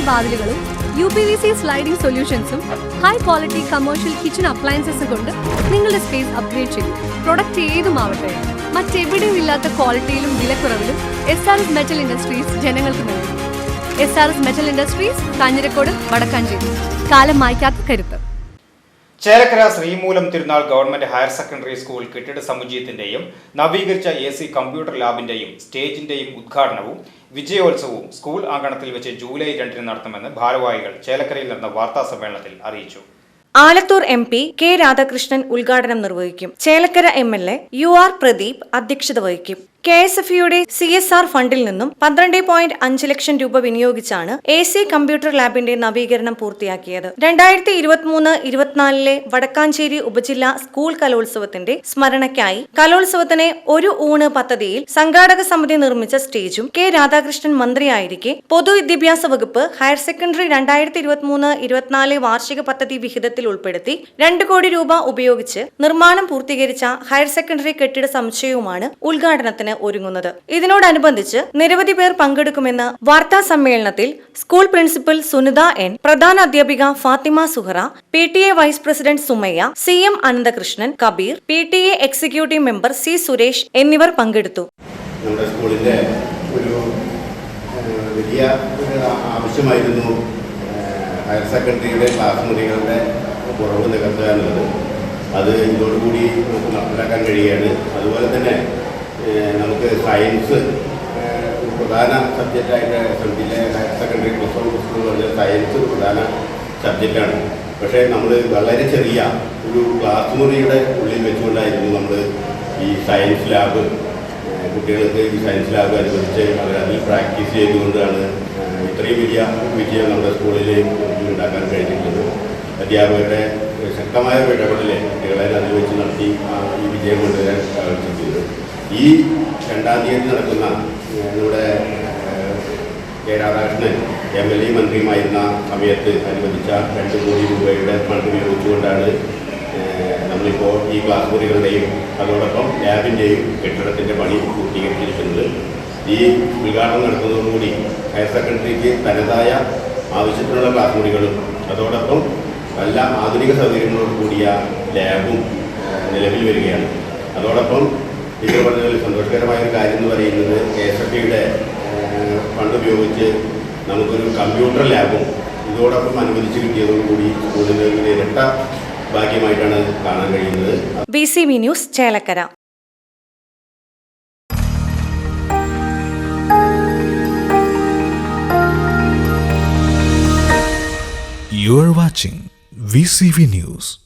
വാതിലുകളും UPVC sliding സൊല്യൂഷൻസും high quality commercial kitchen അപ്ലയൻസസും കൊണ്ട് നിങ്ങളുടെ സ്പേസ് അപ്ഗ്രേഡ് ചെയ്യും. പ്രൊഡക്റ്റ് ഏതുമാവട്ടെ, മറ്റെവിടെയും ഇല്ലാത്ത ക്വാളിറ്റിയിലും വിലക്കുറവിലും SRS മെറ്റൽ ഇൻഡസ്ട്രീസ് ജനങ്ങൾക്ക് നൽകും. SRS metal industries, Kanjirakode, Vadakkanchery. കാലം മായ്ക്കാത്ത കരുത്ത്. Chelakkara Sreemoolam Thirunal government higher secondary school കെട്ടിട സമുച്ചയത്തിന്റെയും നവീകരിച്ച AC കമ്പ്യൂട്ടർ ലാബിന്റെയും സ്റ്റേജിന്റെയും ഉദ്ഘാടനവും വിജയോത്സവവും സ്കൂൾ അങ്കണത്തിൽ വെച്ച് ജൂലൈ 2 നടത്തുമെന്ന് ഭാരവാഹികൾ ചേലക്കരയിൽ നടന്ന വാർത്താ സമ്മേളനത്തിൽ അറിയിച്ചു. ആലത്തൂർ MP K രാധാകൃഷ്ണൻ ഉദ്ഘാടനം നിർവഹിക്കും. ചേലക്കര MLA UR പ്രദീപ് അധ്യക്ഷത വഹിക്കും. KSFയുടെ CSR ഫണ്ടിൽ നിന്നും 12.5 ലക്ഷം രൂപ വിനിയോഗിച്ചാണ് AC കമ്പ്യൂട്ടർ ലാബിന്റെ നവീകരണം പൂർത്തിയാക്കിയത്. 2023-24 വടക്കാഞ്ചേരി ഉപജില്ലാ സ്കൂൾ കലോത്സവത്തിന്റെ സ്മരണയ്ക്കായി കലോത്സവത്തിന് ഒരു ഊണ് പദ്ധതിയിൽ സംഘാടക സമിതി നിർമ്മിച്ച സ്റ്റേജും K രാധാകൃഷ്ണൻ മന്ത്രിയായിരിക്കെ പൊതുവിദ്യാഭ്യാസ വകുപ്പ് ഹയർ സെക്കൻഡറി 2023-24 വാർഷിക പദ്ധതി വിഹിതത്തിൽ ഉൾപ്പെടുത്തി 2 കോടി രൂപ ഉപയോഗിച്ച് നിർമ്മാണം പൂർത്തീകരിച്ച ഹയർ സെക്കൻഡറി കെട്ടിട സമുച്ചയവുമാണ് ഉദ്ഘാടനത്തിന് ഒരുങ്ങുന്നത്. ഇതിനോടനുബന്ധിച്ച് നിരവധി പേർ പങ്കെടുക്കുമെന്ന് വാർത്താ സമ്മേളനത്തിൽ സ്കൂൾ പ്രിൻസിപ്പൽ സുനിത N, പ്രധാന അധ്യാപിക Fathima Suhara, PTA vice president Sumayya, CM Ananthakrishnan, Kabeer, PTA executive member C Suresh എന്നിവർ പങ്കെടുത്തു. നമ്മുടെ സ്കൂളിന്റെ ഒരു വലിയ ആവശ്യമായിരുന്നു ഹയർ സെക്കൻഡറിയുടെ ക്ലാസ് മുറികളുടെ കുറവ് നികത്തുക എന്നുള്ളത്. അത് ഇതോടുകൂടി നമുക്ക് നടപ്പിലാക്കാൻ കഴിയുകയാണ്. അതുപോലെ തന്നെ നമുക്ക് സയൻസ് ഒരു പ്രധാന സബ്ജക്റ്റായിട്ട് SMTയിലെ ഹയർ സെക്കൻഡറി പ്ലസ് 1 സ്കൂൾ പറഞ്ഞ സയൻസ് ഒരു പ്രധാന സബ്ജക്റ്റാണ്. പക്ഷേ നമ്മൾ വളരെ ചെറിയ ഒരു ക്ലാസ് മുറിയുടെ ഉള്ളിൽ വെച്ചുകൊണ്ടായിരുന്നു നമ്മൾ ഈ സയൻസ് ലാബ് കുട്ടികൾക്ക് ഈ സയൻസ് ലാബ് അനുവദിച്ച് അവരതിൽ പ്രാക്ടീസ് ചെയ്തുകൊണ്ടാണ് ഇത്രയും വലിയ വിജയം നമ്മുടെ സ്കൂളിൽ ഉണ്ടാക്കാൻ കഴിഞ്ഞിട്ടുള്ളത്. അധ്യാപകരുടെ ശക്തമായ ഒരു ഇടപെടൽ കുട്ടികളെ അതിൽ വെച്ച് നടത്തി ഈ വിജയം കൊണ്ടുവരാൻ സാധിച്ചത്. ഈ 2-ാം തീയതി നടക്കുന്ന നമ്മുടെ K രാധാകൃഷ്ണൻ MLA മന്ത്രിയുമായിരുന്ന സമയത്ത് അനുവദിച്ച 2 കോടി രൂപയുടെ ഫണ്ട് ഉപയോഗിച്ചുകൊണ്ടാണ് നമ്മളിപ്പോൾ ഈ ക്ലാസ് മുറികളുടെയും അതോടൊപ്പം ലാബിൻ്റെയും കെട്ടിടത്തിൻ്റെ പണി പൂർത്തീകരിച്ചിരിക്കുന്നത്. ഈ ഉദ്ഘാടനം നടത്തുന്നതോടുകൂടി ഹയർ സെക്കൻഡറിക്ക് തനതായ ആവശ്യത്തിനുള്ള ക്ലാസ് മുറികളും അതോടൊപ്പം നല്ല ആധുനിക സൗകര്യങ്ങളോട് കൂടിയ ലാബും നിലവിൽ വരികയാണ്. അതോടൊപ്പം ഇത് പറഞ്ഞാൽ സന്തോഷകരമായൊരു കാര്യം എന്ന് പറയുന്നത് KSFയുടെ ഫണ്ട് ഉപയോഗിച്ച് നമുക്കൊരു കമ്പ്യൂട്ടർ ലാബും ഇതോടൊപ്പം അനുവദിച്ച് കിട്ടിയതോടുകൂടി സ്കൂളിന് ഒരു ഇരട്ട ഭാഗ്യമായിട്ടാണ് കാണാൻ കഴിയുന്നത്. BCV news Chelakkara. You are watching VCV News.